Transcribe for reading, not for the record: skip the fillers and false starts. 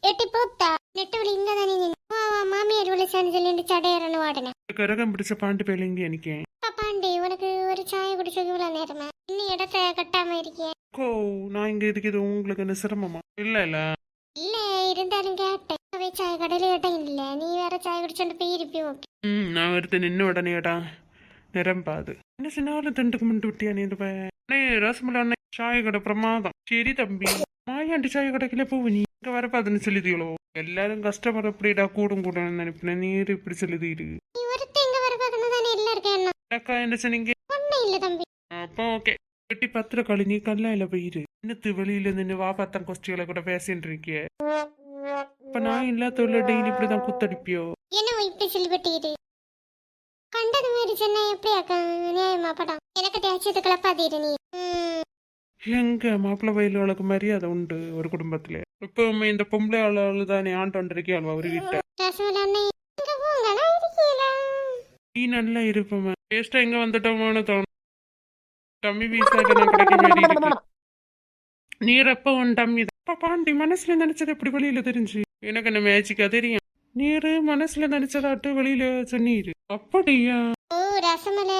எட்டி போத்தா நெட்டுவலி இங்க தானே மாமியார் விളിച്ചാன்னு சொல்லிட்டு சடையறன்னு வாடனே கரகம் பிடிச்ச பாண்டு பேலிங்க எனக்கு பாண்டி உனக்கு ஒரு சாய குடிச்சது இவ்வளவு நேரமா இன்னும் இடத்த கட்டாம இருக்கிய கோ நான் இங்க இருக்கிறது உங்களுக்கு என்ன சிரமமா இல்ல இல்ல இல்ல இருந்தாலும் கேட்டேன் சாய கடையில கேட்டேன் இல்ல நீ வேற சாய குடிச்சோண்டு போய் இருப்பி ஓகே நான் எடுத்து நின்று உடனேடா நிரம்பாது என்ன சின்னாலும் தண்டுக்கு முண்டு விட்டியா நீ அண்ணே ரசமலை அண்ணே சாய கடை பிரமாதம் சரி தம்பி மாயாண்டி சாய கடைக்குள்ள போவு நீ இங்க வரப்பாதுன்னு சொல்லிதீங்களோ எல்லாரும் கஸ்டமர் எப்படிடா கூடும் கூட நினைப்பேன் நீர் இப்படி சொல்லுதீரு நீ ஒருத்த எங்க வர பாக்கணும் தானே எல்லாம் இருக்கேன் அக்கா என்ன சொன்னீங்க ஒன்னும் இல்ல தம்பி அப்போ ஓகே வெட்டி பத்திர களி நீ கல்லாயில போயிரு இன்னத்து வெளியில நின்று வாபாத்தம் கொஸ்டிகளை கூட பேசிட்டு இருக்கிய இப்ப நான் இல்லாத டெய்லி இப்படிதான் குத்தடிப்பியோ என்ன இப்படி சொல்லிவிட்டீரு கண்டது மாதிரி சொன்னா எப்படி அக்கா நியாயமா படம் எனக்கு தேய்ச்சது கிளப்பாதீரு நீ எங்க மாப்பிள்ளை வயலுகளுக்கு மரியாதை உண்டு ஒரு குடும்பத்துல இப்பவுமே இந்த பொம்பளை ஆளு தானே ஆண்டு இருக்கியாள்வா ஒரு வீட்டை நீ நல்லா இருப்பமா வேஸ்டா எங்க வந்துட்டோமோன்னு தோணும் டம்மி வீசாட்ட நான் கிடைக்க வேண்டியது நீர் எப்ப உன் டம்மி தான் பாண்டி மனசுல நினைச்சது எப்படி வெளியில தெரிஞ்சு எனக்கு என்ன மேஜிக்கா தெரியும் நீரு மனசுல நினைச்சதாட்டு வெளியில சொன்னீரு அப்படியா ஓ ரசமலை